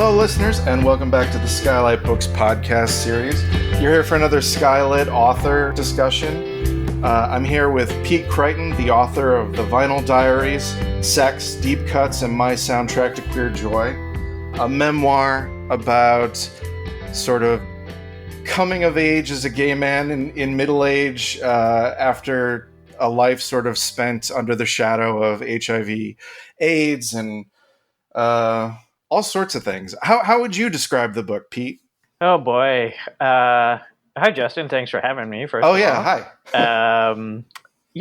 Hello, listeners, and welcome back to the SKYLIT Books podcast series. You're here for another SKYLIT author discussion. I'm here with Pete Crighton, the author of The Vinyl Diaries, Sex, Deep Cuts, and My Soundtrack to Queer Joy, a memoir about sort of coming of age as a gay man in middle age after a life sort of spent under the shadow of HIV, AIDS, and all sorts of things. How would you describe the book, Pete? Oh boy. Hi, Justin. Thanks for having me. First of all. Hi.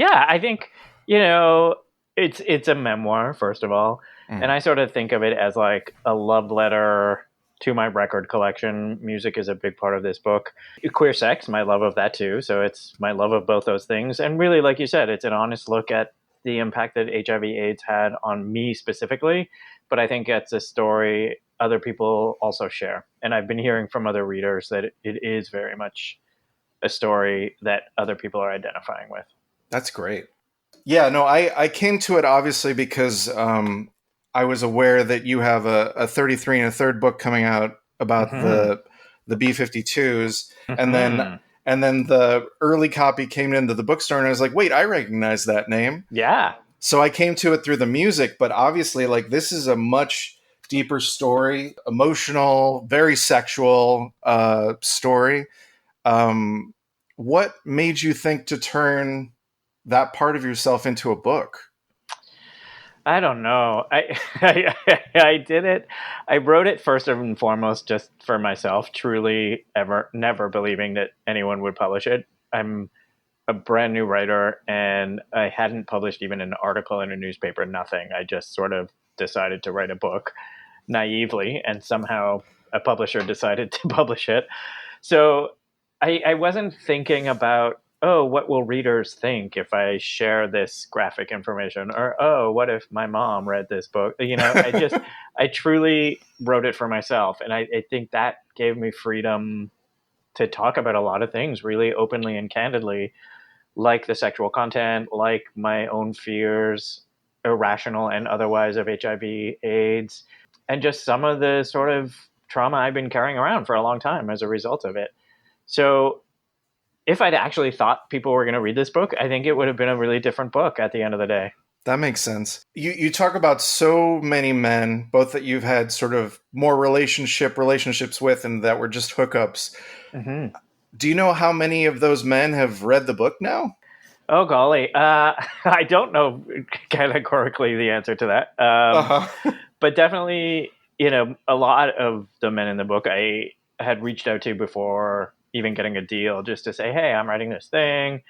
I think, it's a memoir, first of all. And I sort of think of it as like a love letter to my record collection. Music is a big part of this book. Queer sex, my love of that too. So it's my love of both those things. And really, like you said, it's an honest look at the impact that HIV/AIDS had on me specifically. But I think it's a story other people also share. And I've been hearing from other readers that it is very much a story that other people are identifying with. That's great. Yeah, no, I came to it obviously because I was aware that you have a 33 and a third book coming out about the B-52s. Mm-hmm. And then the early copy came into the bookstore and I was like, wait, I recognize that name. Yeah. So I came to it through the music, but obviously like this is a much deeper story, emotional, very sexual story. What made you think to turn that part of yourself into a book? I don't know. I did it. I wrote it first and foremost just for myself, truly never believing that anyone would publish it. I'm a brand new writer and I hadn't published even an article in a newspaper, nothing. I just sort of decided to write a book naively and somehow a publisher decided to publish it. So I wasn't thinking about, oh, what will readers think if I share this graphic information? Or, oh, what if my mom read this book? I truly wrote it for myself. And I think that gave me freedom to talk about a lot of things really openly and candidly, like the sexual content, like my own fears, irrational and otherwise, of HIV/AIDS, and just some of the sort of trauma I've been carrying around for a long time as a result of it. So if I'd actually thought people were going to read this book, I think it would have been a really different book at the end of the day. That makes sense. You talk about so many men, both that you've had sort of more relationships with and that were just hookups. Mm-hmm. Do you know how many of those men have read the book now? Oh, golly. I don't know categorically the answer to that. But definitely, a lot of the men in the book I had reached out to before even getting a deal, just to say, hey, I'm writing this thing.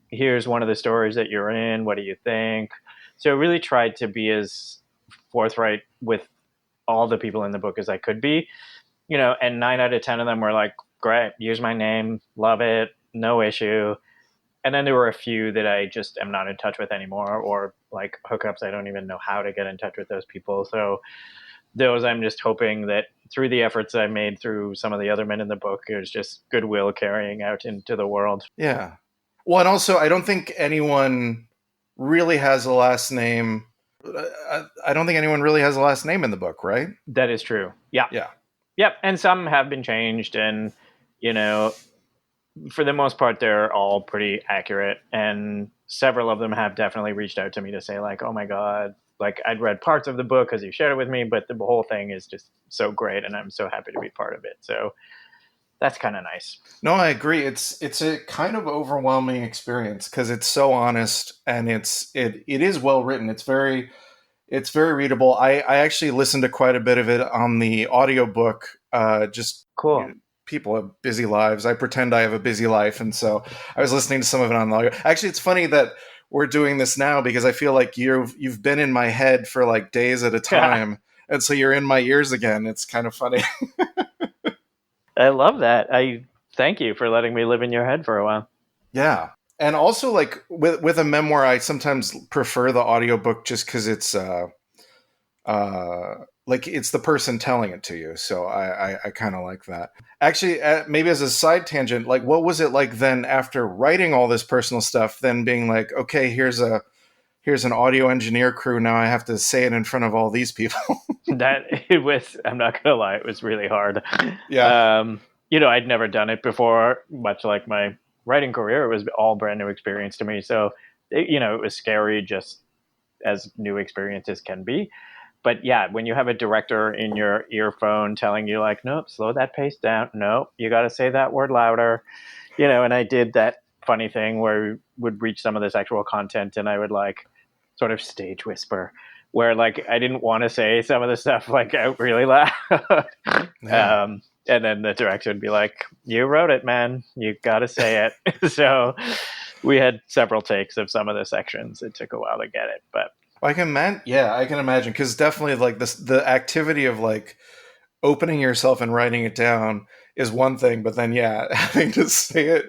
Here's one of the stories that you're in. What do you think? So I really tried to be as forthright with all the people in the book as I could be, and 9 out of 10 of them were like, great, use my name, love it, no issue. And then there were a few that I just am not in touch with anymore, or like hookups, I don't even know how to get in touch with those people. So those, I'm just hoping that through the efforts I made through some of the other men in the book, there's just goodwill carrying out into the world. Yeah. Well, and also, I don't think anyone really has a last name. I don't think anyone really has a last name in the book, right? That is true. Yeah. Yeah. Yep. And some have been changed, and, for the most part, they're all pretty accurate. And several of them have definitely reached out to me to say like, oh my God, like I'd read parts of the book because you shared it with me, but the whole thing is just so great and I'm so happy to be part of it. So that's kind of nice. No, I agree. It's a kind of overwhelming experience because it's so honest and it is well written. It's very readable. I actually listened to quite a bit of it on the audiobook. Just cool. People have busy lives. I pretend I have a busy life. And so I was listening to some of it on the audio. Actually, it's funny that we're doing this now because I feel like you've been in my head for like days at a time. And so you're in my ears again. It's kind of funny. I love that. I thank you for letting me live in your head for a while. Yeah. And also like with a memoir, I sometimes prefer the audiobook just because it's like it's the person telling it to you. So I kind of like that. Actually, maybe as a side tangent, like what was it like then after writing all this personal stuff, then being like, okay, here's a here's an audio engineer crew. Now I have to say it in front of all these people. I'm not gonna lie, it was really hard. Yeah. I'd never done it before, much like my writing career. It was all brand new experience to me. So, it was scary, just as new experiences can be. But yeah, when you have a director in your earphone telling you like, nope, slow that pace down. Nope, you got to say that word louder. And I did that funny thing where we would reach some of the sexual content and I would like sort of stage whisper where like I didn't want to say some of the stuff like out really loud. Yeah. And then the director would be like, you wrote it, man. You got to say it. So we had several takes of some of the sections. It took a while to get it, but I can imagine, because definitely like the activity of like opening yourself and writing it down is one thing, but then having to say it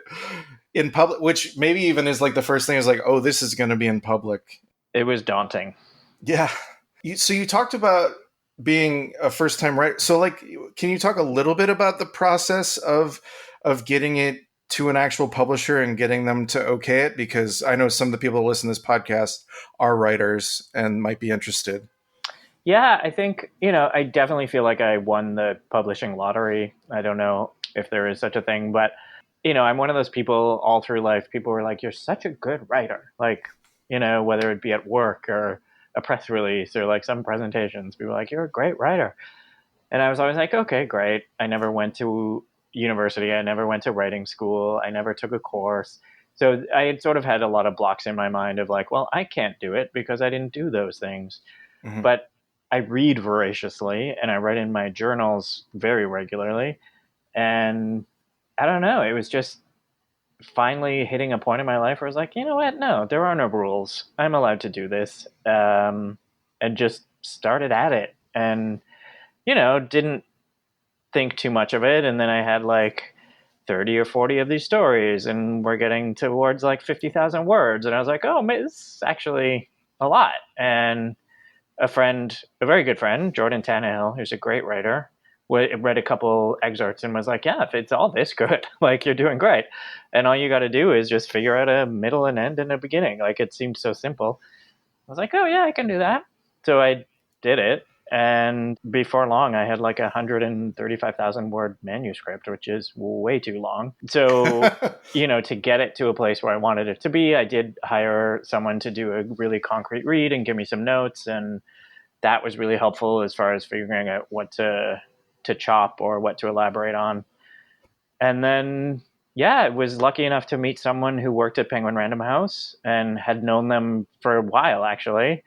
in public, which maybe even is like the first thing is like, oh, this is going to be in public. It was daunting. Yeah. So you talked about being a first time writer. So like, can you talk a little bit about the process of getting it to an actual publisher and getting them to okay it? Because I know some of the people who listen to this podcast are writers and might be interested. Yeah, I think, I definitely feel like I won the publishing lottery. I don't know if there is such a thing, but, I'm one of those people all through life. People were like, you're such a good writer. Like, whether it be at work or a press release or like some presentations, people were like, you're a great writer. And I was always like, okay, great. I never went to university. I never went to writing school. I never took a course. So I had sort of had a lot of blocks in my mind of like, well, I can't do it because I didn't do those things. Mm-hmm. But I read voraciously and I write in my journals very regularly. And I don't know, it was just finally hitting a point in my life where I was like, you know what? No, there are no rules. I'm allowed to do this. And just started at it and, didn't think too much of it. And then I had like 30 or 40 of these stories and we're getting towards like 50,000 words. And I was like, oh, man, this is actually a lot. And a very good friend, Jordan Tannehill, who's a great writer, read a couple excerpts and was like, yeah, if it's all this good, like you're doing great. And all you got to do is just figure out a middle and end and a beginning. Like it seemed so simple. I was like, oh yeah, I can do that. So I did it. And before long, I had like 135,000 word manuscript, which is way too long. So, to get it to a place where I wanted it to be, I did hire someone to do a really concrete read and give me some notes. And that was really helpful as far as figuring out what to chop or what to elaborate on. And then, I was lucky enough to meet someone who worked at Penguin Random House and had known them for a while, actually.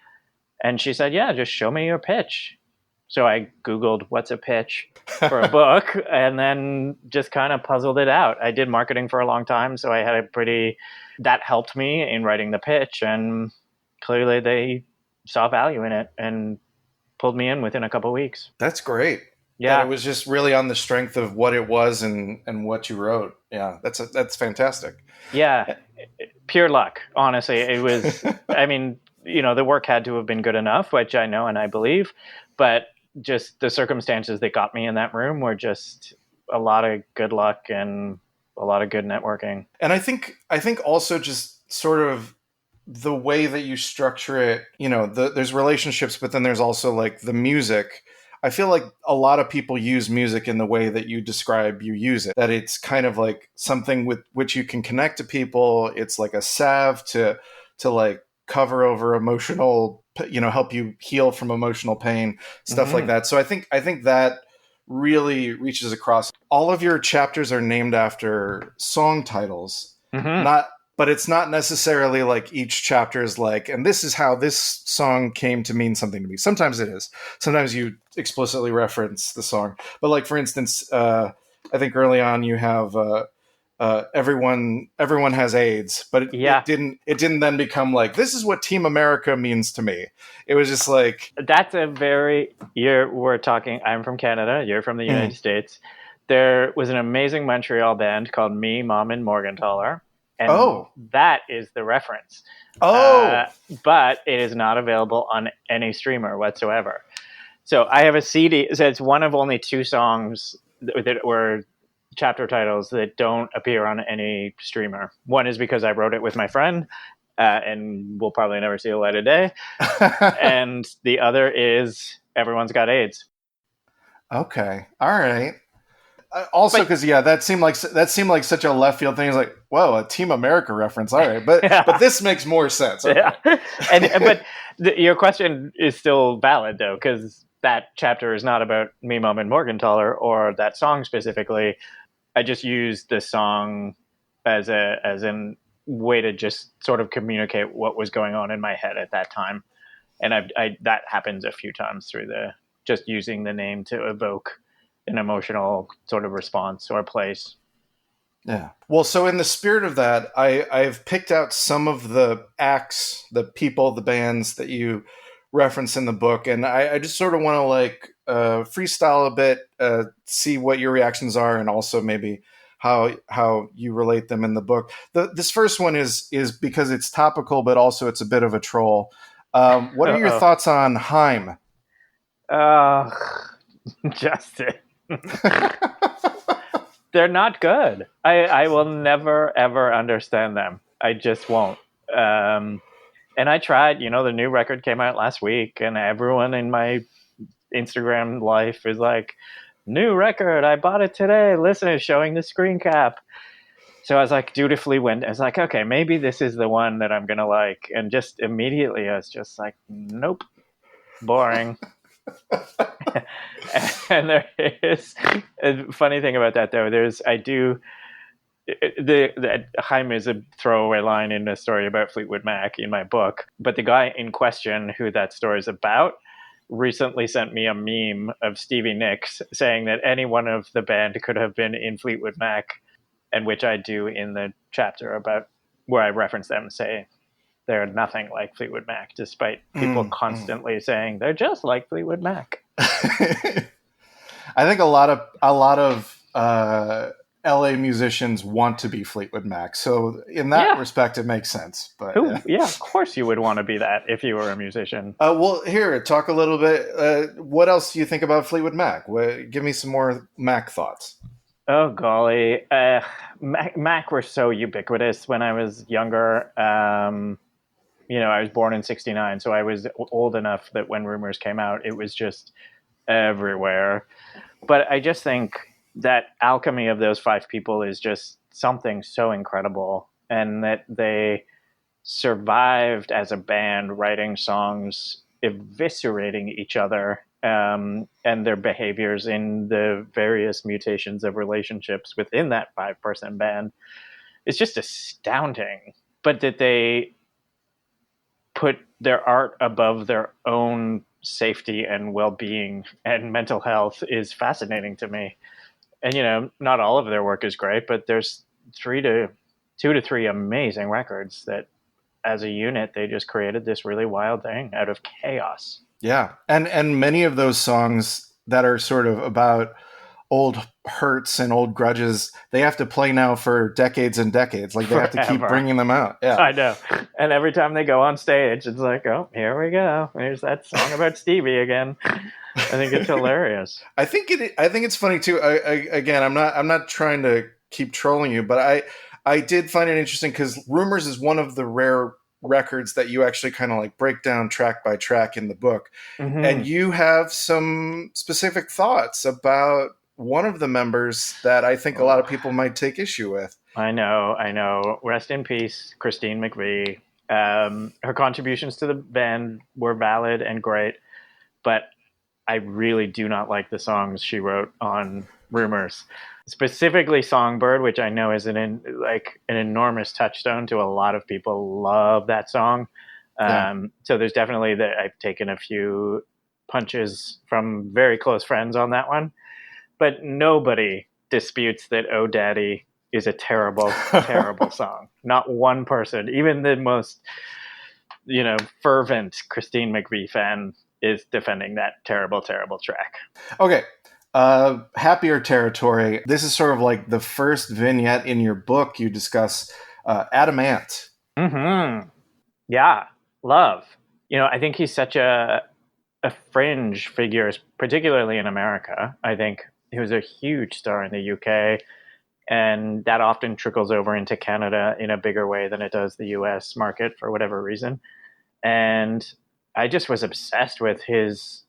And she said, yeah, just show me your pitch. So I Googled what's a pitch for a book and then just kind of puzzled it out. I did marketing for a long time, so I had that helped me in writing the pitch. And clearly they saw value in it and pulled me in within a couple of weeks. That's great. Yeah. And it was just really on the strength of what it was and what you wrote. Yeah, that's fantastic. Yeah, pure luck, honestly. It was, I mean, the work had to have been good enough, which I know and I believe, but just the circumstances that got me in that room were just a lot of good luck and a lot of good networking. And I think also just sort of the way that you structure it, there's relationships, but then there's also like the music. I feel like a lot of people use music in the way that you describe you use it, that it's kind of like something with which you can connect to people. It's like a salve to like cover over emotional, help you heal from emotional pain, stuff like that. So I think that really reaches across. All of your chapters are named after song titles, but it's not necessarily like each chapter is like, and this is how this song came to mean something to me. Sometimes it is. Sometimes you explicitly reference the song. But like, for instance, I think early on you have everyone has AIDS, but it didn't then become like, this is what Team America means to me. It was just like, that's we're talking, I'm from Canada, you're from the United States. There was an amazing Montreal band called Me, Mom, and Morgenthaler. And that is the reference. But it is not available on any streamer whatsoever. So I have a CD. So it's one of only two songs that were chapter titles that don't appear on any streamer. One is because I wrote it with my friend, and will probably never see the light of day. And the other is Everyone's Got AIDS. Okay. All right. Also, because that seemed like such a left field thing. It's like, whoa, a Team America reference. All right, but Yeah. but this makes more sense. Okay. Yeah. But your question is still valid though, because that chapter is not about Me, Mom, and Morgenthaler or that song specifically. I just used the song as a way to just sort of communicate what was going on in my head at that time, and I that happens a few times through just using the name to evoke an emotional sort of response or place. Yeah. Well, so in the spirit of that, I've picked out some of the acts, the people, the bands that you reference in the book, and I just sort of want to like freestyle a bit, see what your reactions are, and also maybe how you relate them in the book. This first one is because it's topical, but also it's a bit of a troll. What are your thoughts on Haim? Justin. They're not good. I will never, ever understand them. I just won't. And I tried, the new record came out last week, and everyone in my Instagram life is like, new record, I bought it today. Listen, it's showing the screen cap. So I was like, dutifully went. I was like, okay, maybe this is the one that I'm going to like. And just immediately I was just like, nope, boring. And there is a funny thing about that though. The Haim is a throwaway line in a story about Fleetwood Mac in my book, but the guy in question who that story is about recently sent me a meme of Stevie Nicks saying that any one of the band could have been in Fleetwood Mac, and which I do in the chapter about where I reference them, say they're nothing like Fleetwood Mac, despite people constantly saying they're just like Fleetwood Mac. I think a lot of LA musicians want to be Fleetwood Mac, so in that respect, it makes sense. But of course you would want to be that if you were a musician. Well, here, talk a little bit. What else do you think about Fleetwood Mac? Give me some more Mac thoughts. Oh golly, Mac were so ubiquitous when I was younger. I was born in '69, so I was old enough that when Rumors came out, it was just everywhere. But I just think that alchemy of those five people is just something so incredible, and that they survived as a band writing songs eviscerating each other, and their behaviors in the various mutations of relationships within that 5-person band is just astounding. But that they put their art above their own safety and well-being and mental health is fascinating to me. And not all of their work is great, but there's 2 to 3 amazing records that as a unit they just created this really wild thing out of chaos. Yeah. And many of those songs that are sort of about old hurts and old grudges, they have to play now for decades and decades. Like they have to keep bringing them out. Yeah, I know. And every time they go on stage, it's like, oh, here we go. There's that song about Stevie again. I think it's hilarious. I think it's funny too. Again, I'm not trying to keep trolling you, but I did find it interesting because Rumors is one of the rare records that you actually kind of like break down track by track in the book. Mm-hmm. And you have some specific thoughts about one of the members that I think a lot of people might take issue with. I know. Rest in peace, Christine McVie. Her contributions to the band were valid and great, but I really do not like the songs she wrote on Rumors. Specifically Songbird, which I know is an enormous touchstone to a lot of people. Love that song. So there's definitely that I've taken a few punches from very close friends on that one. But nobody disputes that Oh Daddy is a terrible, terrible song. Not one person, even the most, fervent Christine McVie fan is defending that terrible, terrible track. Okay. Happier Territory. This is sort of like the first vignette in your book you discuss Adam Ant. Mm-hmm. Yeah. Love. I think he's such a fringe figure, particularly in America. I think he was a huge star in the UK And that often trickles over into Canada in a bigger way than it does the US market for whatever reason. And I just was obsessed with his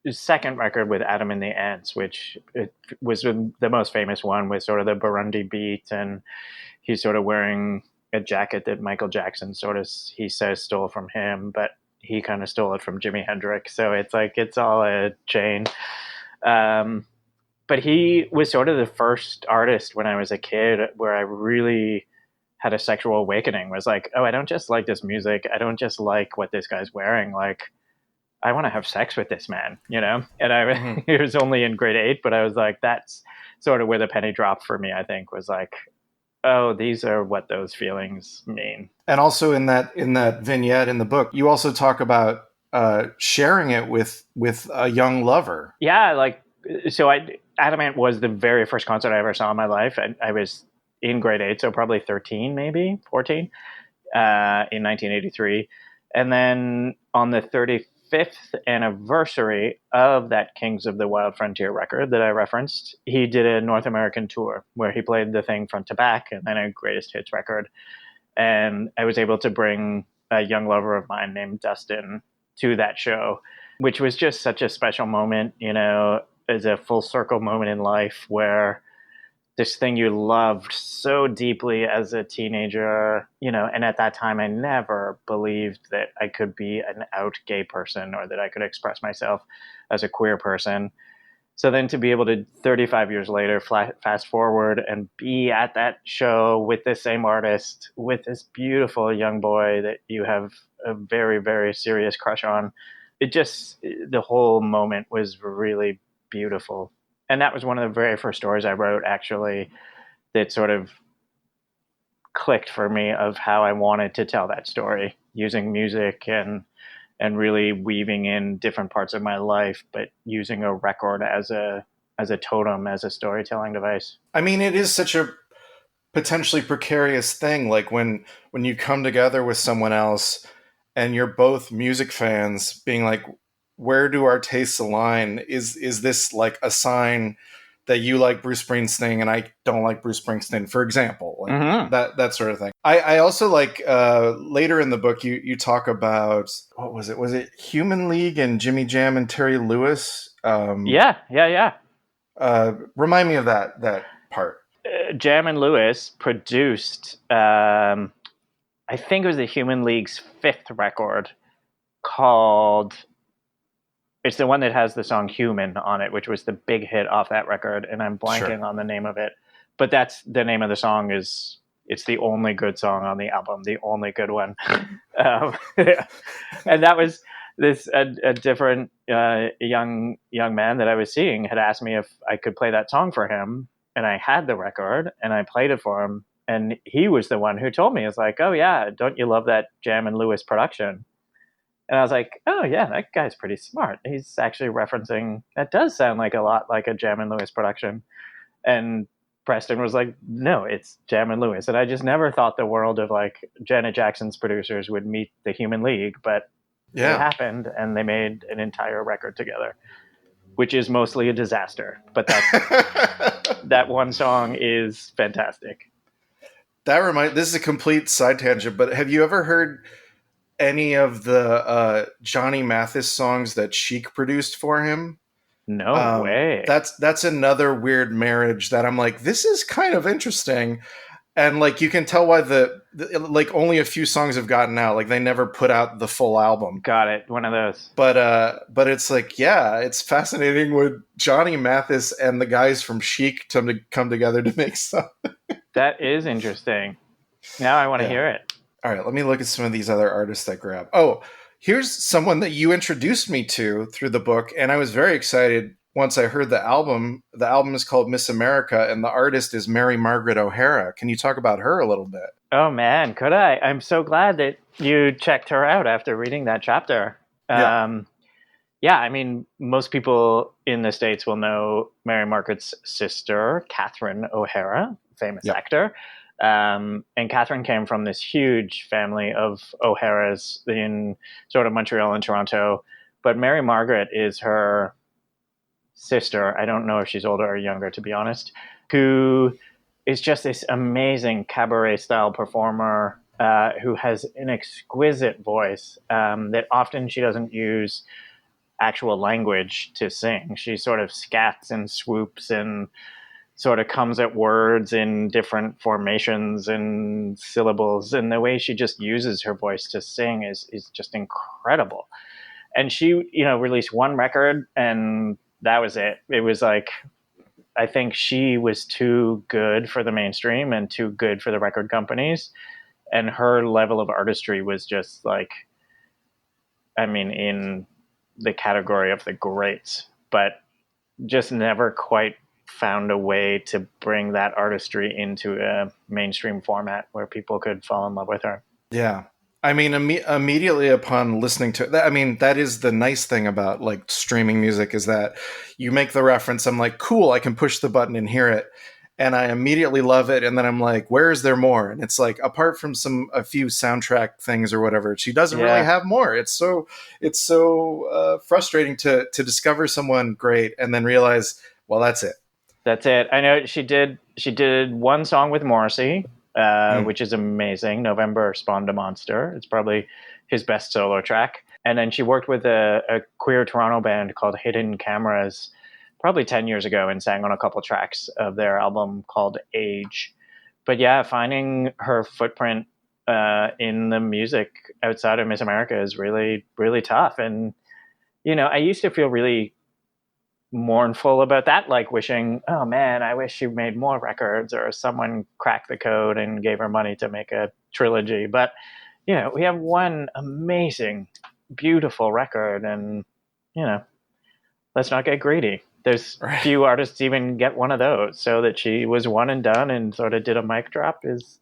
second record with Adam and the Ants, which it was the most famous one with sort of the Burundi beat. And he's sort of wearing a jacket that Michael Jackson sort of, he says, stole from him, but he kind of stole it from Jimi Hendrix. So it's like, it's all a chain. But he was sort of the first artist when I was a kid where I really had a sexual awakening. Was like, oh, I don't just like this music. I don't just like what this guy's wearing. Like, I want to have sex with this man, you know? And it was only in grade 8, but I was like, that's sort of where the penny dropped for me, I think, was like, oh, these are what those feelings mean. And also in that vignette in the book, you also talk about sharing it with a young lover. Yeah, like, so Adamant was the very first concert I ever saw in my life. I was in grade 8, so probably 13, maybe 14, in 1983. And then on the 35th anniversary of that Kings of the Wild Frontier record that I referenced, he did a North American tour where he played the thing front to back and then a greatest hits record. And I was able to bring a young lover of mine named Dustin to that show, which was just such a special moment, you know, as a full circle moment in life where this thing you loved so deeply as a teenager, you know, and at that time I never believed that I could be an out gay person or that I could express myself as a queer person. So then to be able to 35 years later, fast forward and be at that show with the same artist, with this beautiful young boy that you have a very, very serious crush on, it just, the whole moment was really beautiful. And that was one of the very first stories I wrote, actually, that sort of clicked for me of how I wanted to tell that story, using music and really weaving in different parts of my life, but using a record as a totem, as a storytelling device. I mean, it is such a potentially precarious thing. Like when you come together with someone else and you're both music fans, being like, where do our tastes align? Is this like a sign that you like Bruce Springsteen and I don't like Bruce Springsteen, for example, like that sort of thing. I also like later in the book you talk about, what was it? Was it Human League and Jimmy Jam and Terry Lewis? Yeah. Remind me of that part. Jam and Lewis produced, I think it was the Human League's 5th record called. It's the one that has the song Human on it, which was the big hit off that record. And I'm blanking on the name of it. But that's the name of the song. It's the only good song on the album, the only good one. And that was a different young man that I was seeing had asked me if I could play that song for him. And I had the record and I played it for him. And he was the one who told me, it's like, oh yeah, don't you love that Jam and Lewis production? And I was like, oh, yeah, that guy's pretty smart. He's actually referencing, that does sound like a lot like a Jam and Lewis production. And Preston was like, no, it's Jam and Lewis. And I just never thought the world of like Janet Jackson's producers would meet the Human League, but it happened and they made an entire record together, which is mostly a disaster. But that one song is fantastic. This is a complete side tangent, but have you ever heard any of the Johnny Mathis songs that Chic produced for him? No way. That's another weird marriage that I'm like, this is kind of interesting. And like, you can tell why like only a few songs have gotten out. Like they never put out the full album. Got it. One of those. But it's like, yeah, it's fascinating with Johnny Mathis and the guys from Chic to come together to make something. That is interesting. Now I want to hear it. All right, let me look at some of these other artists that grab. Oh, here's someone that you introduced me to through the book, and I was very excited once I heard the album. The album is called Miss America, and the artist is Mary Margaret O'Hara. Can you talk about her a little bit? Oh, man, could I? I'm so glad that you checked her out after reading that chapter. I mean, most people in the States will know Mary Margaret's sister, Catherine O'Hara, famous actor. And Catherine came from this huge family of O'Haras in sort of Montreal and Toronto. But Mary Margaret is her sister. I don't know if she's older or younger, to be honest, who is just this amazing cabaret style performer who has an exquisite voice that often she doesn't use actual language to sing. She sort of scats and swoops and sort of comes at words in different formations and syllables. And the way she just uses her voice to sing is just incredible. And she, released one record and that was it. It was like, I think she was too good for the mainstream and too good for the record companies. And her level of artistry was just like, in the category of the greats, but just never quite found a way to bring that artistry into a mainstream format where people could fall in love with her. Yeah. Immediately upon listening to that, that is the nice thing about like streaming music is that you make the reference. I'm like, cool, I can push the button and hear it. And I immediately love it. And then I'm like, where is there more? And it's like, apart from a few soundtrack things or whatever, she doesn't really have more. It's so frustrating to discover someone great and then realize, well, that's it. That's it. I know she did one song with Morrissey, which is amazing. November Spawned a Monster. It's probably his best solo track. And then she worked with a queer Toronto band called Hidden Cameras probably 10 years ago and sang on a couple tracks of their album called Age. But yeah, finding her footprint in the music outside of Miss America is really, really tough. And, I used to feel really mournful about that, like wishing, oh man, I wish she made more records or someone cracked the code and gave her money to make a trilogy. But, we have one amazing, beautiful record and, let's not get greedy. There's few artists even get one of those. So that she was one and done and sort of did a mic drop is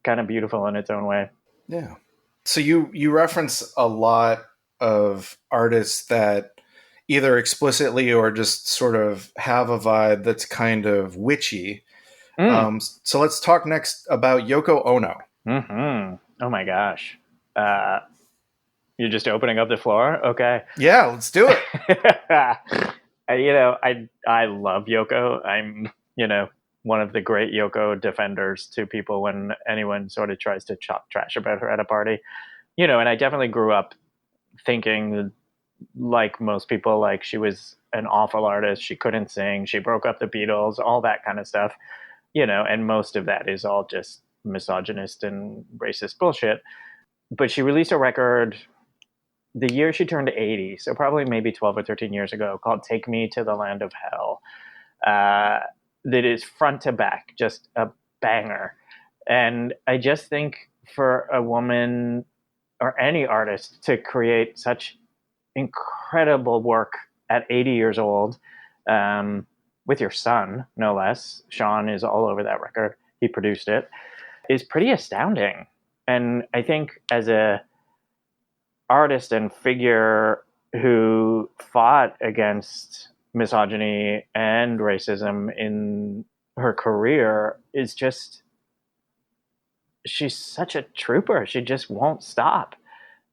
kind of beautiful in its own way. Yeah. So you reference a lot of artists that either explicitly or just sort of have a vibe that's kind of witchy. So let's talk next about Yoko Ono. Mm-hmm. Oh my gosh. You're just opening up the floor? Okay. Yeah, let's do it. I love Yoko. I'm, one of the great Yoko defenders to people when anyone sort of tries to talk trash about her at a party. And I definitely grew up thinking, like most people, like she was an awful artist. She couldn't sing. She broke up the Beatles, all that kind of stuff, and most of that is all just misogynist and racist bullshit. But she released a record the year she turned 80, so probably maybe 12 or 13 years ago, called Take Me to the Land of Hell. That is front to back, just a banger. And I just think for a woman or any artist to create such incredible work at 80 years old, with your son, no less, Sean is all over that record, he produced it, is pretty astounding. And I think as a artist and figure who fought against misogyny and racism in her career is just, she's such a trooper. She just won't stop.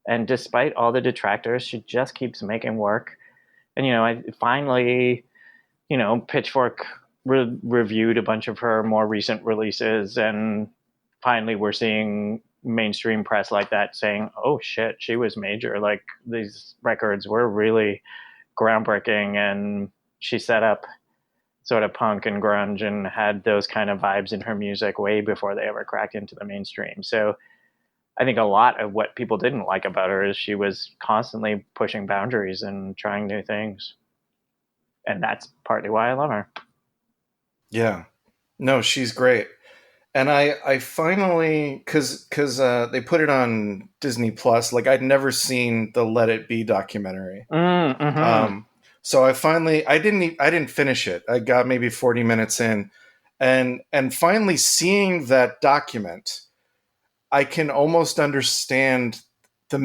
And despite all the detractors, she just keeps making work. And, I finally, Pitchfork reviewed a bunch of her more recent releases, and finally we're seeing mainstream press like that saying, oh shit, she was major. Like, these records were really groundbreaking, and she set up sort of punk and grunge and had those kind of vibes in her music way before they ever cracked into the mainstream. So I think a lot of what people didn't like about her is she was constantly pushing boundaries and trying new things. And that's partly why I love her. Yeah. No, she's great. And I finally, cause they put it on Disney Plus. Like, I'd never seen the Let It Be documentary. Mm-hmm. So I didn't finish it. I got maybe 40 minutes in, and finally seeing that document, I can almost understand the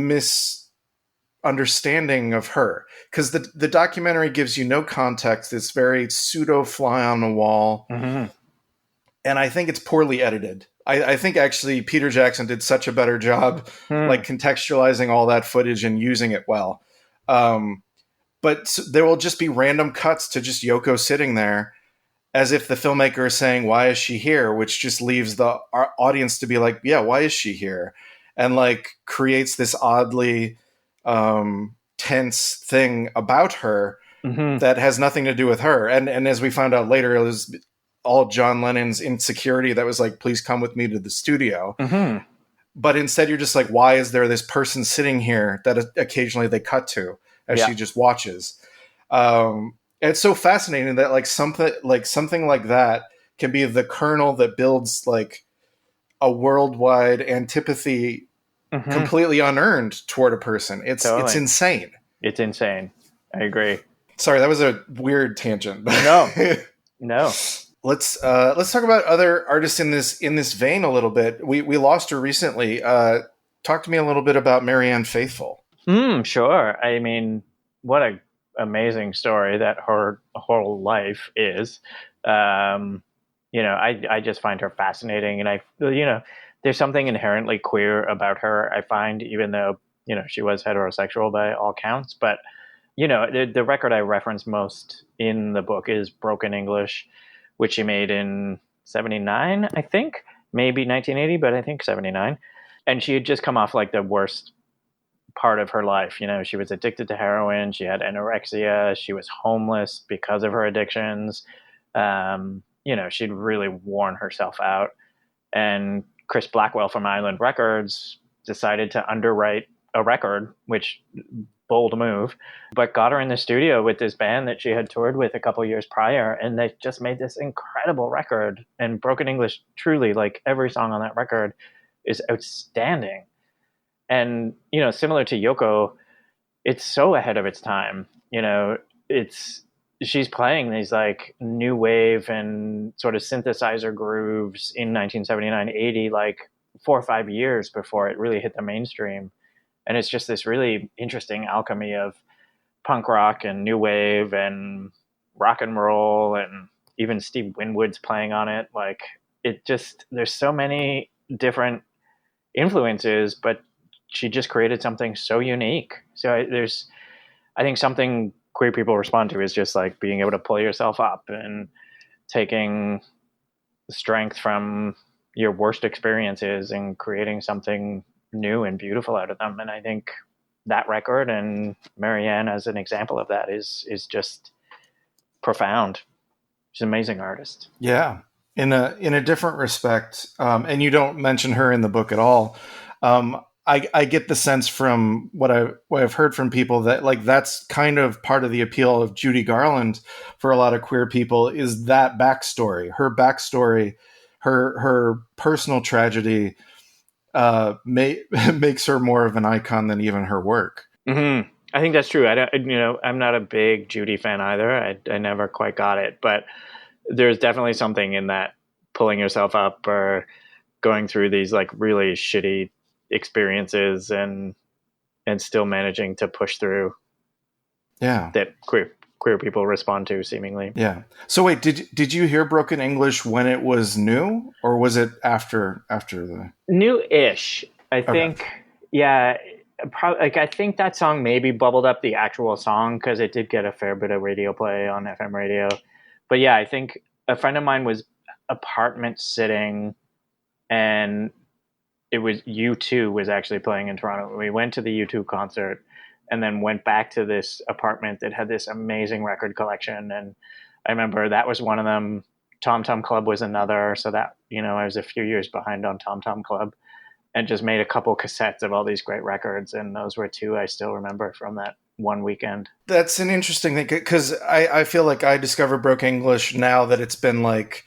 misunderstanding of her, because the documentary gives you no context. It's very pseudo fly on the wall. Mm-hmm. And I think it's poorly edited. I think actually Peter Jackson did such a better job, like contextualizing all that footage and using it well. But there will just be random cuts to just Yoko sitting there. as if the filmmaker is saying, why is she here? Which just leaves the audience to be like, yeah, why is she here? And like creates this oddly tense thing about her that has nothing to do with her. And as we found out later, it was all John Lennon's insecurity that was like, please come with me to the studio. But instead you're just like, why is there this person sitting here that occasionally they cut to as she just watches? It's so fascinating that like something like that can be the kernel that builds like a worldwide antipathy completely unearned toward a person. It's insane. It's insane. I agree. Sorry, that was a weird tangent. No. Let's talk about other artists in this vein a little bit. We lost her recently. Talk to me a little bit about Marianne Faithfull. Sure. I mean, what a amazing story that her whole life is. I just find her fascinating, and there's something inherently queer about her, I find, even though she was heterosexual by all counts. But the record I reference most in the book is Broken English, which she made in 79, I think, maybe 1980, but I think 79. And she had just come off like the worst part of her life. She was addicted to heroin. She had anorexia. She was homeless because of her addictions. She'd really worn herself out. And Chris Blackwell from Island Records decided to underwrite a record, which bold move, but got her in the studio with this band that she had toured with a couple years prior, and they just made this incredible record. And Broken English, truly, like every song on that record is outstanding. And similar to Yoko, it's so ahead of its time. She's playing these like new wave and sort of synthesizer grooves in 1979-80, like 4 or 5 years before it really hit the mainstream. And it's just this really interesting alchemy of punk rock and new wave and rock and roll, and even Steve Winwood's playing on it. Like, there's so many different influences, but she just created something so unique. So I think something queer people respond to is just like being able to pull yourself up and taking strength from your worst experiences and creating something new and beautiful out of them. And I think that record and Marianne as an example of that is just profound. She's an amazing artist. Yeah. In a different respect, and you don't mention her in the book at all. I get the sense from what I've heard from people that like that's kind of part of the appeal of Judy Garland for a lot of queer people, is that backstory, her personal tragedy makes her more of an icon than even her work. I think that's true. I'm not a big Judy fan either. I never quite got it, but there's definitely something in that pulling yourself up or going through these like really shitty experiences and still managing to push through. Yeah. That queer people respond to, seemingly. Yeah. So wait, did you hear Broken English when it was new, or was it after the new-ish? I think, yeah. Probably, like I think that song maybe bubbled up the actual song because it did get a fair bit of radio play on FM radio. But yeah, I think a friend of mine was apartment sitting, and it was U2 was actually playing in Toronto. We went to the U2 concert and then went back to this apartment that had this amazing record collection. And I remember that was one of them. Tom Tom Club was another. So that, I was a few years behind on Tom Tom Club, and just made a couple cassettes of all these great records. And those were two I still remember from that one weekend. That's an interesting thing, because I feel like I discovered Broken English now that it's been like,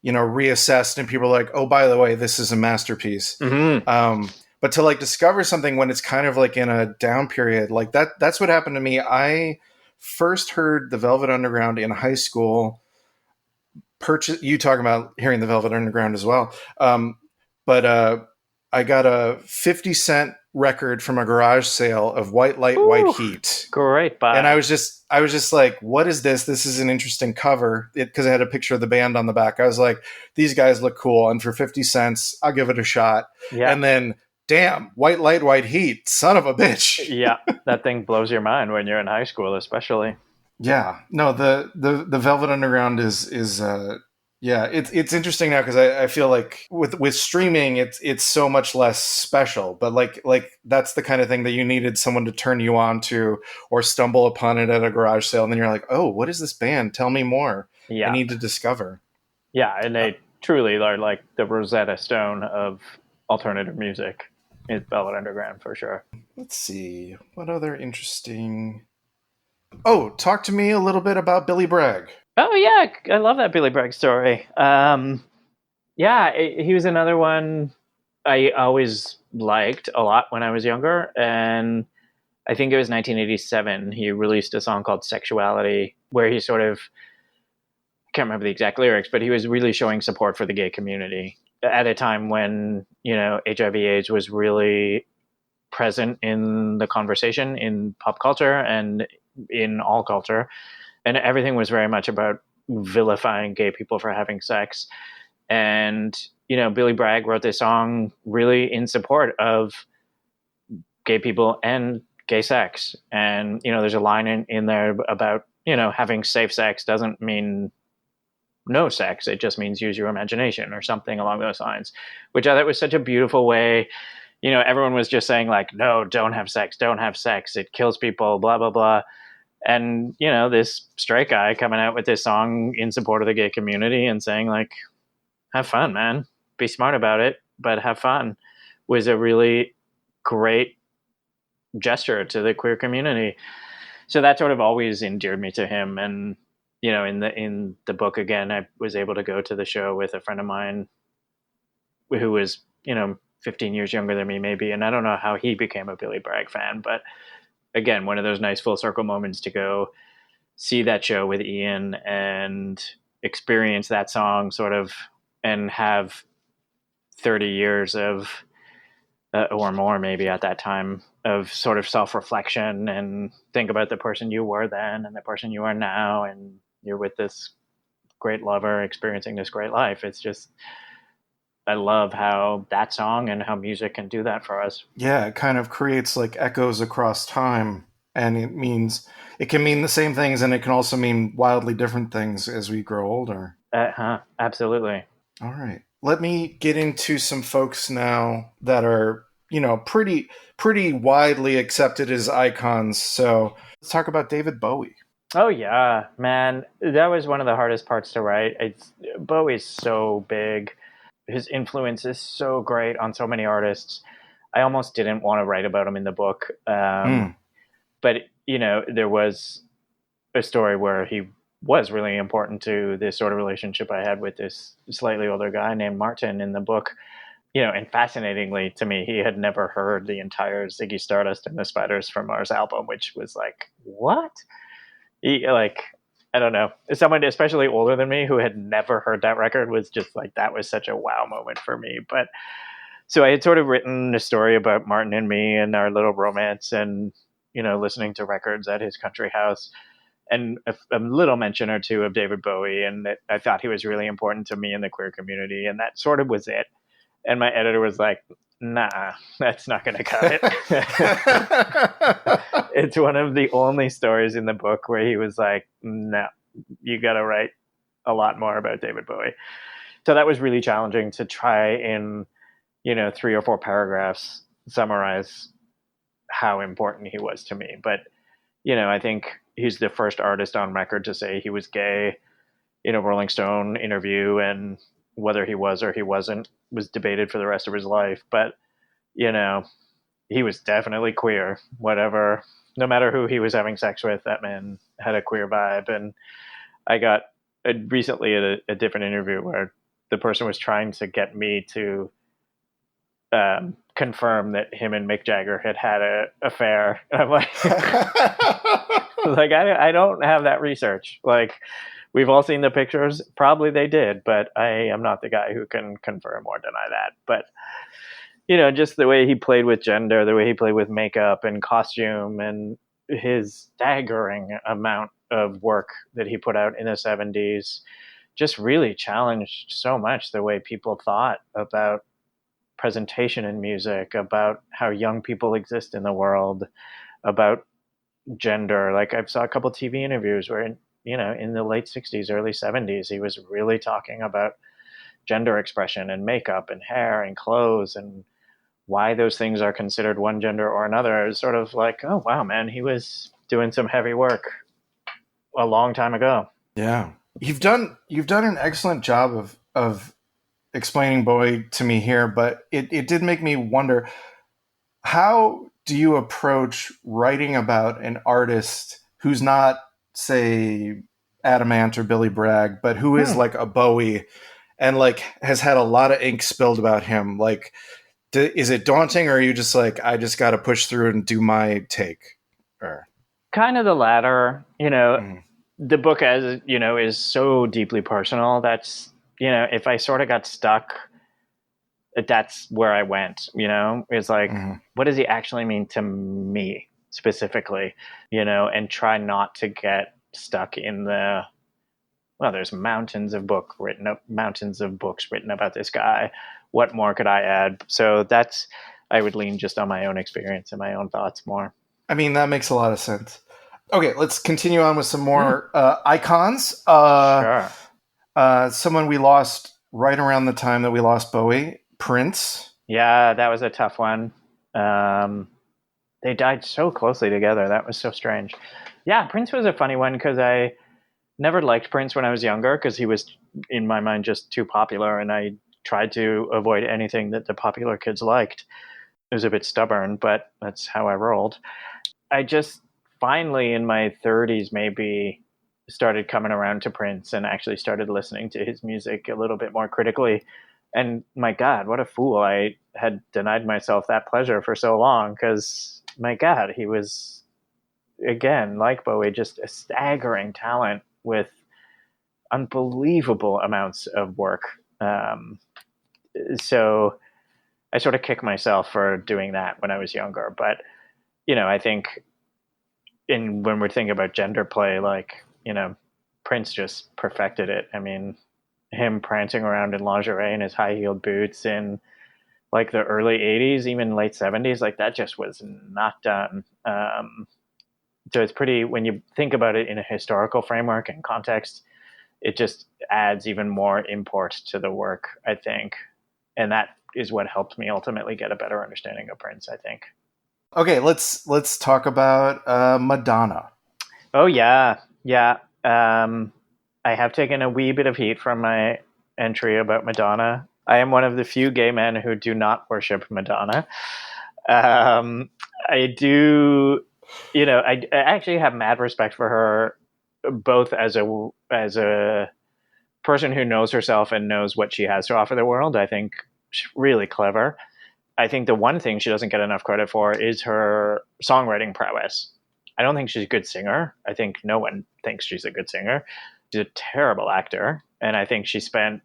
reassessed, and people are like, oh, by the way, this is a masterpiece. But to like discover something when it's kind of like in a down period, like that's what happened to me. I first heard the Velvet Underground in high school. You talking about hearing the Velvet Underground as well. But I got a 50-cent record from a garage sale of White Light, White Heat. Great buy. And I was just like, what is this? This is an interesting cover, because I had a picture of the band on the back. I was like, these guys look cool, and for 50 cents, I'll give it a shot. Yeah. And then, damn, White Light, White Heat, son of a bitch. Yeah, that thing blows your mind when you're in high school, especially. Yeah, no, the Velvet Underground is yeah, it's interesting now because I feel like with streaming it's so much less special, but like that's the kind of thing that you needed someone to turn you on to or stumble upon it at a garage sale, and then you're like, oh, what is this band? Tell me more. I Yeah, need to discover. yeah, and Uh, they truly are like the Rosetta Stone of alternative music. Is Velvet Underground for sure. let's see what other interesting. Oh, talk to me a little bit about Billy Bragg. Oh yeah, I love that Billy Bragg story. Yeah, he was another one I always liked a lot when I was younger, and I think it was 1987. He released a song called "Sexuality," where he sort of can't remember the exact lyrics, but he was really showing support for the gay community at a time when HIV/AIDS was really present in the conversation in pop culture and in all culture, and everything was very much about vilifying gay people for having sex. And Billy Bragg wrote this song really in support of gay people and gay sex. And there's a line in there about having safe sex doesn't mean no sex, it just means use your imagination or something along those lines, which I thought was such a beautiful way. Everyone was just saying like, no, don't have sex, don't have sex, it kills people, blah blah blah. And this straight guy coming out with this song in support of the gay community and saying like, have fun, man, be smart about it, but have fun, was a really great gesture to the queer community. So that sort of always endeared me to him. And in the book, again, I was able to go to the show with a friend of mine who was 15 years younger than me maybe, and I don't know how he became a Billy Bragg fan, but again, one of those nice full circle moments to go see that show with Ian and experience that song sort of, and have 30 years of or more maybe at that time of sort of self-reflection and think about the person you were then and the person you are now, and you're with this great lover experiencing this great life. It's just, I love how that song and how music can do that for us. Yeah, it kind of creates like echoes across time, and it can mean the same things, and it can also mean wildly different things as we grow older. Absolutely. All right, let me get into some folks now that are pretty widely accepted as icons. So let's talk about David Bowie. Oh yeah, man, that was one of the hardest parts to write. Bowie's so big, his influence is so great on so many artists. I almost didn't want to write about him in the book, Mm. but there was a story where he was really important to this sort of relationship I had with this slightly older guy named Martin in the book. And fascinatingly to me, he had never heard the entire Ziggy Stardust and the Spiders from Mars album, which was like, what? Like, I don't know. Someone especially older than me who had never heard that record was just like, that was such a wow moment for me. But so I had sort of written a story about Martin and me and our little romance, and listening to records at his country house, and a little mention or two of David Bowie, and that I thought he was really important to me in the queer community, and that sort of was it. And my editor was like, nah, that's not going to cut it. It's one of the only stories in the book where he was like, no, you got to write a lot more about David Bowie. So that was really challenging to try in 3 or 4 paragraphs summarize how important he was to me. But I think he's the first artist on record to say he was gay in a Rolling Stone interview, and whether he was or he wasn't was debated for the rest of his life. But he was definitely queer, whatever, no matter who he was having sex with, that man had a queer vibe. And I got recently at a different interview where the person was trying to get me to confirm that him and Mick Jagger had an affair. And I'm like, like, I don't have that research. Like, we've all seen the pictures. Probably they did, but I am not the guy who can confirm or deny that. But, just the way he played with gender, the way he played with makeup and costume, and his staggering amount of work that he put out in the 70s just really challenged so much the way people thought about presentation in music, about how young people exist in the world, about gender. Like I saw a couple TV interviews where, in the late 60s, early 70s, he was really talking about gender expression and makeup and hair and clothes and why those things are considered one gender or another. It's sort of like, oh wow, man, he was doing some heavy work a long time ago. Yeah. You've done an excellent job of explaining Bowie to me here, but it did make me wonder, how do you approach writing about an artist who's not, say, Adamant or Billy Bragg, but who is like a Bowie and like has had a lot of ink spilled about him? Like, is it daunting, or are you just like, I just got to push through and do my take? Or Kind of the latter. The book, as is so deeply personal. That's, if I sort of got stuck, that's where I went. It's like, what does he actually mean to me specifically? And try not to get stuck in the, well, there's mountains of books written about this guy. What more could I add? So I would lean just on my own experience and my own thoughts more. I mean, that makes a lot of sense. Okay, let's continue on with some more icons. Sure. Someone we lost right around the time that we lost Bowie, Prince. Yeah, that was a tough one. They died so closely together. That was so strange. Yeah, Prince was a funny one because I never liked Prince when I was younger because he was, in my mind, just too popular, and I tried to avoid anything that the popular kids liked. It was a bit stubborn, but that's how I rolled. I just finally, in my 30s, maybe started coming around to Prince and actually started listening to his music a little bit more critically. And my God, what a fool. I had denied myself that pleasure for so long because, my God, he was, again, like Bowie, just a staggering talent with unbelievable amounts of work. So I sort of kick myself for doing that when I was younger. But, I think when we're thinking about gender play, like, Prince just perfected it. I mean, him prancing around in lingerie and his high-heeled boots in like the early 80s, even late 70s, like that just was not done. So it's pretty, when you think about it in a historical framework and context, it just adds even more import to the work, I think. And that is what helped me ultimately get a better understanding of Prince, I think. Okay, let's talk about Madonna. Oh, yeah. Yeah. I have taken a wee bit of heat from my entry about Madonna. I am one of the few gay men who do not worship Madonna. I do, I actually have mad respect for her, both as a person who knows herself and knows what she has to offer the world. I think she's really clever. I think the one thing she doesn't get enough credit for is her songwriting prowess. I don't think she's a good singer. I think no one thinks she's a good singer. She's a terrible actor. And I think she spent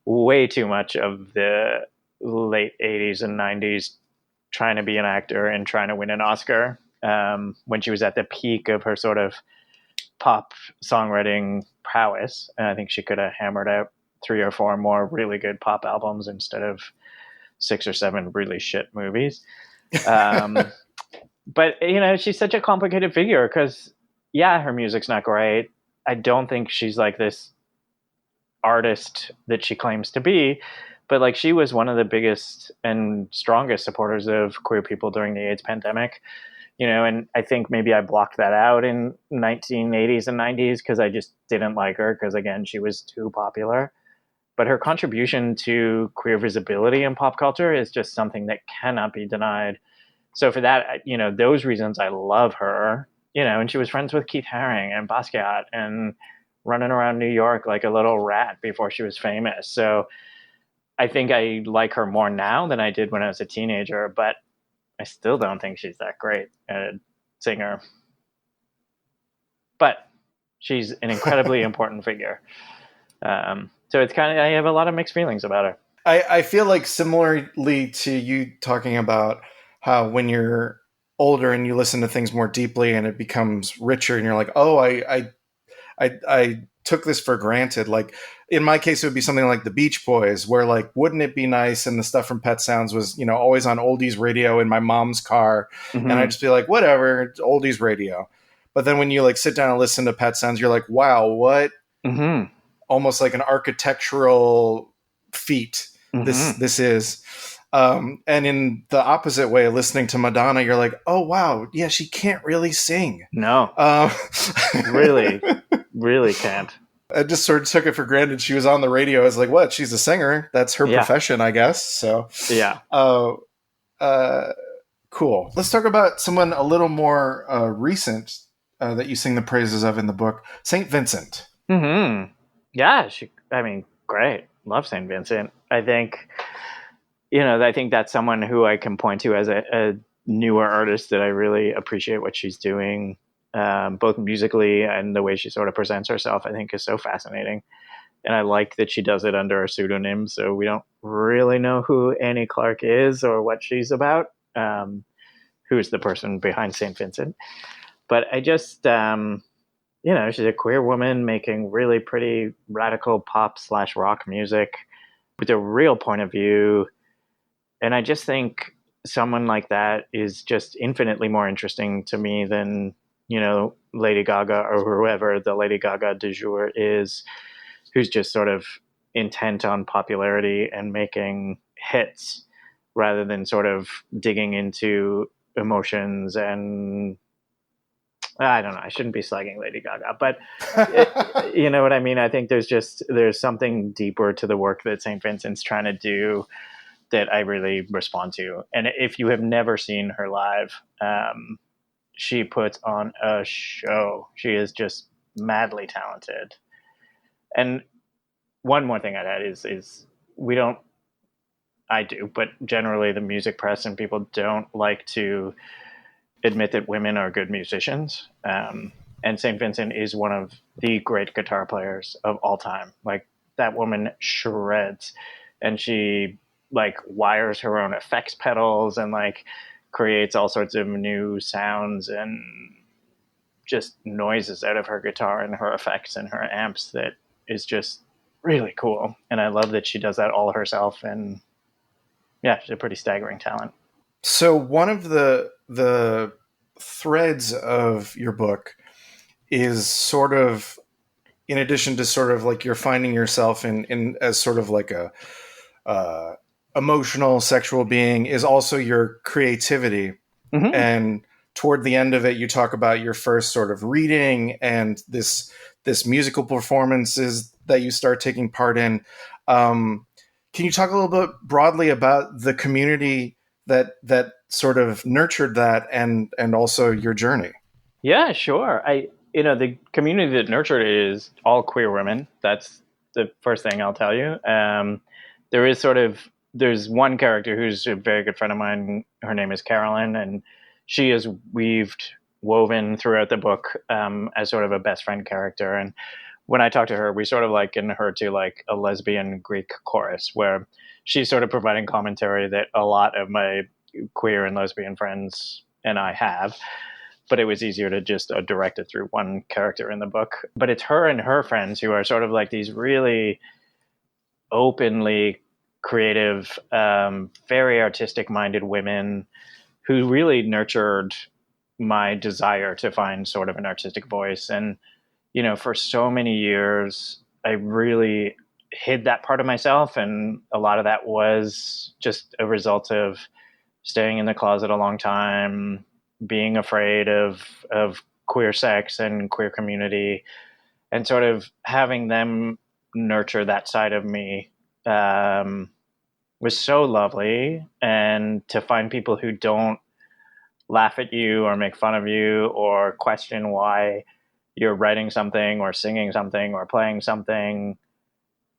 way too much of the late 80s and 90s trying to be an actor and trying to win an Oscar, when she was at the peak of her sort of pop songwriting prowess. And I think she could have hammered out 3 or 4 more really good pop albums instead of 6 or 7 really shit movies. But, she's such a complicated figure because, yeah, her music's not great. I don't think she's like this artist that she claims to be, but like she was one of the biggest and strongest supporters of queer people during the AIDS pandemic, and I think maybe I blocked that out in 1980s and 90s because I just didn't like her because, again, she was too popular. But her contribution to queer visibility in pop culture is just something that cannot be denied. So for that, those reasons, I love her, and she was friends with Keith Haring and Basquiat and running around New York like a little rat before she was famous. So I think I like her more now than I did when I was a teenager, but I still don't think she's that great a singer. But she's an incredibly important figure. So it's I have a lot of mixed feelings about her. I feel like, similarly to you talking about how when you're older and you listen to things more deeply and it becomes richer and you're like, oh, I took this for granted. Like in my case, it would be something like the Beach Boys, where like, wouldn't it be nice? And the stuff from Pet Sounds was, always on oldies radio in my mom's car. Mm-hmm. And I'd just be like, whatever, it's oldies radio. But then when you like sit down and listen to Pet Sounds, you're like, wow, what Mm-hmm. almost like an architectural feat this is. And in the opposite way, listening to Madonna, you're like, oh, wow, yeah, she can't really sing. No, really can't. I just sort of took it for granted. She was on the radio. I was like, what? She's a singer. That's her profession, I guess. So, yeah. Cool. Let's talk about someone a little more recent that you sing the praises of in the book, St. Vincent. Mm-hmm. Yeah, great. Love St. Vincent. I think that's someone who I can point to as a newer artist that I really appreciate what she's doing, both musically and the way she sort of presents herself, I think is so fascinating. And I like that she does it under a pseudonym, so we don't really know who Annie Clark is or what she's about, who's the person behind St. Vincent. But I just, she's a queer woman making really pretty radical pop/rock music with a real point of view. And I just think someone like that is just infinitely more interesting to me than, Lady Gaga or whoever the Lady Gaga du jour is, who's just sort of intent on popularity and making hits rather than sort of digging into emotions. And I don't know, I shouldn't be slagging Lady Gaga, but you know what I mean? I think there's something deeper to the work that St. Vincent's trying to do that I really respond to. And if you have never seen her live, she puts on a show. She is just madly talented. And one more thing I'd add is I do, but generally the music press and people don't like to admit that women are good musicians. And St. Vincent is one of the great guitar players of all time. Like, that woman shreds, and she like wires her own effects pedals and like creates all sorts of new sounds and just noises out of her guitar and her effects and her amps that is just really cool. And I love that she does that all herself. And yeah, she's a pretty staggering talent. So one of the threads of your book is sort of, in addition to sort of like you're finding yourself in as sort of like a emotional sexual being, is also your creativity. Mm-hmm. And toward the end of it, you talk about your first sort of reading and this musical performances that you start taking part in. Can you talk a little bit broadly about the community that sort of nurtured that and also your journey? Yeah, sure. The community that nurtured it is all queer women. That's the first thing I'll tell you. There's one character who's a very good friend of mine. Her name is Carolyn, and she is woven throughout the book as sort of a best friend character. And when I talk to her, we sort of liken her to like a lesbian Greek chorus, where she's sort of providing commentary that a lot of my queer and lesbian friends and I have, but it was easier to just direct it through one character in the book. But it's her and her friends who are sort of like these really openly creative, very artistic-minded women who really nurtured my desire to find sort of an artistic voice. And, for so many years, I really hid that part of myself. And a lot of that was just a result of staying in the closet a long time, being afraid of queer sex and queer community, and sort of having them nurture that side of me was so lovely. And to find people who don't laugh at you or make fun of you or question why you're writing something or singing something or playing something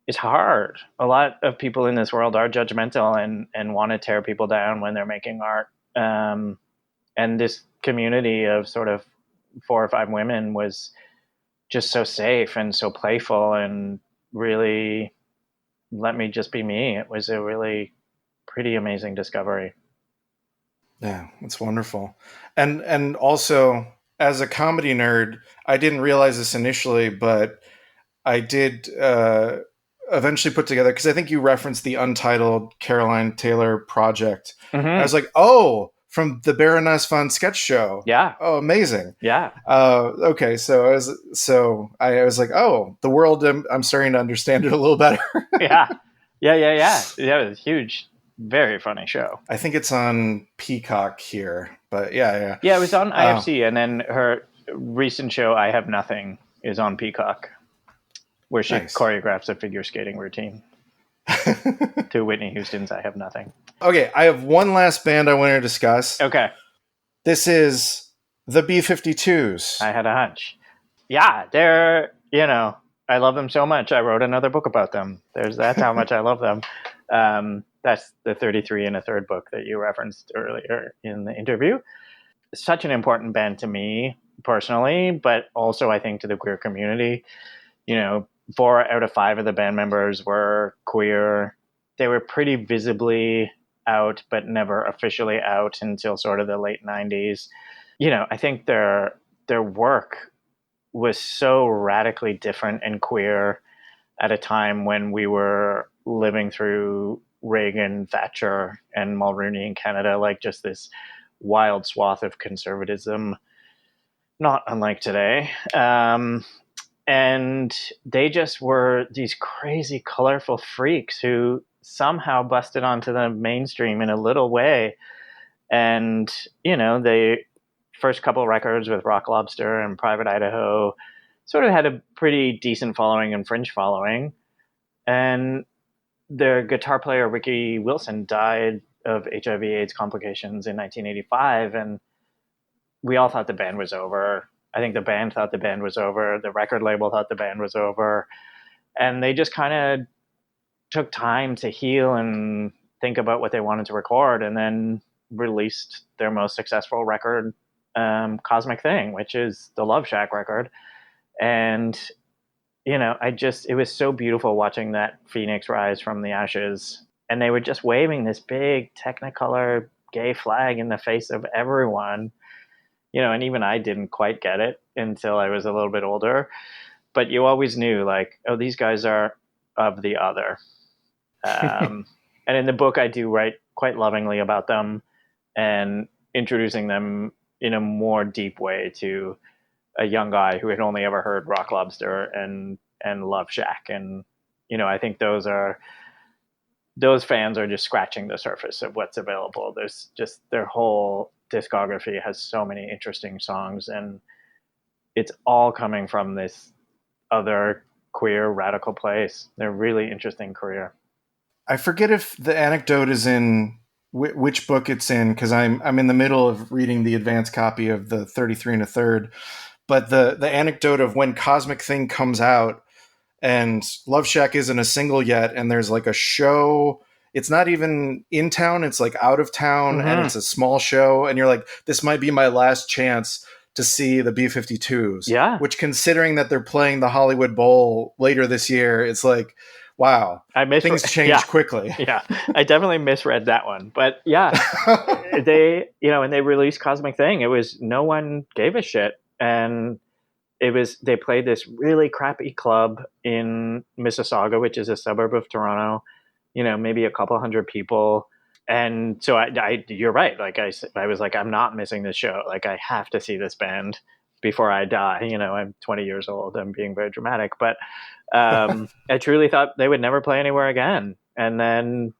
is hard. A lot of people in this world are judgmental and want to tear people down when they're making art. And this community of sort of 4 or 5 women was just so safe and so playful and really let me just be me. It was a really pretty amazing discovery. Yeah, it's wonderful. And also, as a comedy nerd, I didn't realize this initially, but I did eventually put together, because I think you referenced the Untitled Caroline Taylor project. I was like, oh, from the Baroness von Sketch Show. Yeah. Oh, amazing. Yeah. Okay, so I was like, oh, the world. I'm starting to understand it a little better. Yeah. It was huge. Very funny show. I think it's on Peacock here, but yeah. Yeah, it was on IFC, and then her recent show, I Have Nothing, is on Peacock, where she choreographs a figure skating routine to Whitney Houston's I Have Nothing. Okay, I have one last band I want to discuss. Okay. This is the B-52s. I had a hunch. Yeah, they're, I love them so much. I wrote another book about them. That's how much I love them. That's the 33 and a third book that you referenced earlier in the interview. Such an important band to me personally, but also I think to the queer community. 4 out of 5 of the band members were queer. They were pretty visibly out, but never officially out until sort of the late 90s. I think their work was so radically different and queer at a time when we were living through Reagan, Thatcher, and Mulrooney in Canada, like just this wild swath of conservatism, not unlike today. And they just were these crazy, colorful freaks who somehow busted onto the mainstream in a little way. And, they first couple of records with Rock Lobster and Private Idaho sort of had a pretty decent following and fringe following. And their guitar player, Ricky Wilson, died of HIV/AIDS complications in 1985. And we all thought the band was over. I think the band thought the band was over. The record label thought the band was over. And they just kind of took time to heal and think about what they wanted to record, and then released their most successful record, Cosmic Thing, which is the Love Shack record. And, it was so beautiful watching that phoenix rise from the ashes. And they were just waving this big Technicolor gay flag in the face of everyone. And even I didn't quite get it until I was a little bit older. But you always knew, like, oh, these guys are of the other. And in the book, I do write quite lovingly about them and introducing them in a more deep way to a young guy who had only ever heard Rock Lobster and Love Shack. And, I think those fans are just scratching the surface of what's available. There's just their whole discography has so many interesting songs, and it's all coming from this other queer radical place. They're really interesting career. I forget if the anecdote is in which book it's in, because I'm in the middle of reading the advanced copy of the 33 and a third. But the anecdote of when Cosmic Thing comes out and Love Shack isn't a single yet, and there's like a show. It's not even in town. It's like out of town, and it's a small show. And you're like, this might be my last chance to see the B-52s. Yeah. Which, considering that they're playing the Hollywood Bowl later this year, it's like, wow, things change quickly. Yeah, I definitely misread that one. But yeah, they, when they released Cosmic Thing, it was no one gave a shit. And they played this really crappy club in Mississauga, which is a suburb of Toronto, maybe a couple hundred people. And so you're right. Like I was like, I'm not missing this show. Like, I have to see this band before I die. I'm 20 years old. I'm being very dramatic, but I truly thought they would never play anywhere again. And then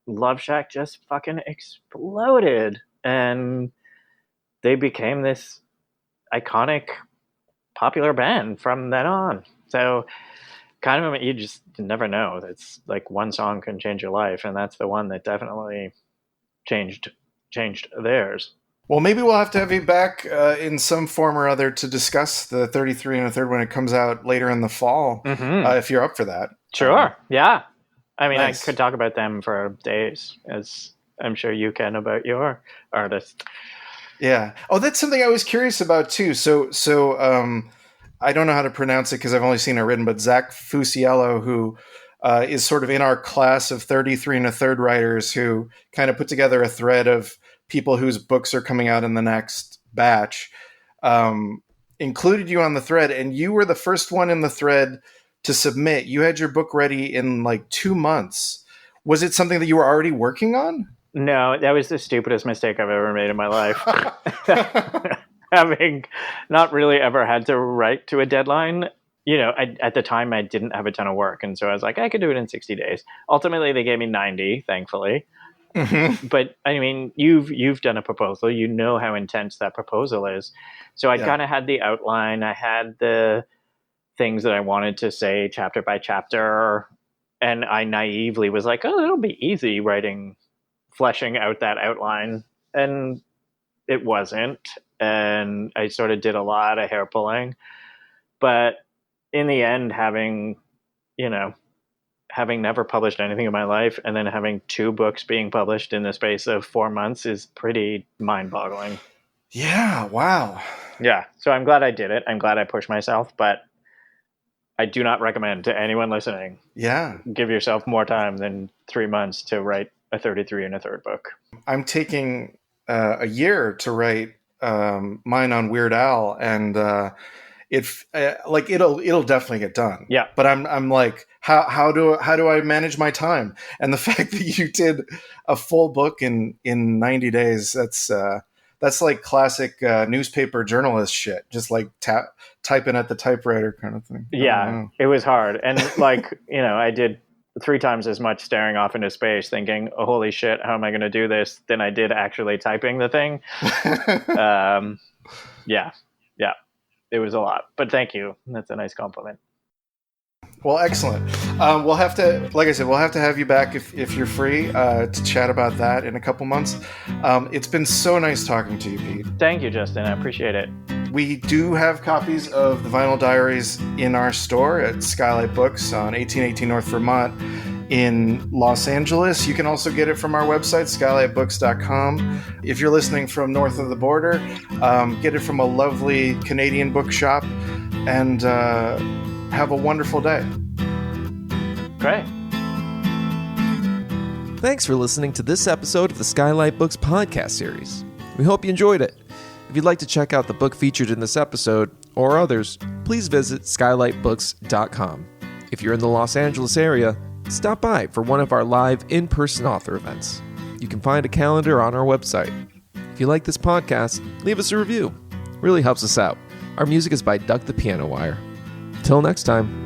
Love Shack just fucking exploded, and they became this iconic, popular band from then on. So kind of, you just never know. It's like one song can change your life, and that's the one that definitely changed theirs. Well, maybe we'll have to have you back in some form or other to discuss the 33 and a third when it comes out later in the fall, if you're up for that. Sure. Yeah. I mean, nice. I could talk about them for days, as I'm sure you can about your artist. Yeah. Oh, that's something I was curious about too. So I don't know how to pronounce it because I've only seen it written, but Zach Fusiello, who is sort of in our class of 33 and a third writers who kind of put together a thread of people whose books are coming out in the next batch, included you on the thread. And you were the first one in the thread to submit. You had your book ready in like 2 months. Was it something that you were already working on? No, that was the stupidest mistake I've ever made in my life. Having not really ever had to write to a deadline, at the time I didn't have a ton of work. And so I was like, I could do it in 60 days. Ultimately, they gave me 90, thankfully. Mm-hmm. But I mean, you've done a proposal. You know how intense that proposal is. So I kind of had the outline. I had the things that I wanted to say chapter by chapter. And I naively was like, oh, it'll be easy fleshing out that outline. And it wasn't. And I sort of did a lot of hair pulling. But in the end, having never published anything in my life and then having 2 books being published in the space of 4 months is pretty mind-boggling. Yeah, wow. Yeah, so I'm glad I did it. I'm glad I pushed myself, but I do not recommend to anyone listening. Yeah. Give yourself more time than 3 months to write a 33 and a third book. I'm taking a year to write mine on Weird Al, and it'll definitely get done. Yeah. But I'm like, how do I manage my time? And the fact that you did a full book in 90 days, that's like classic newspaper journalist shit. Just like typing at the typewriter kind of thing. Yeah, it was hard. And I did 3 times as much staring off into space thinking, oh, holy shit, how am I going to do this? Than I did actually typing the thing. Yeah. It was a lot, but thank you. That's a nice compliment. Well, excellent. We'll have to, like I said, we'll have to have you back if you're free to chat about that in a couple months. It's been so nice talking to you, Pete. Thank you, Justin. I appreciate it. We do have copies of the Vinyl Diaries in our store at SKYLIT Books on 1818 North Vermont in Los Angeles. You can also get it from our website, skylitbooks.com. If you're listening from north of the border, get it from a lovely Canadian bookshop, and have a wonderful day. Great. Thanks for listening to this episode of the SKYLIT Books podcast series. We hope you enjoyed it. If you'd like to check out the book featured in this episode, or others, please visit skylitbooks.com. If you're in the Los Angeles area, stop by for one of our live in-person author events. You can find a calendar on our website. If you like this podcast, leave us a review. It really helps us out. Our music is by Duck the Piano Wire. Till next time.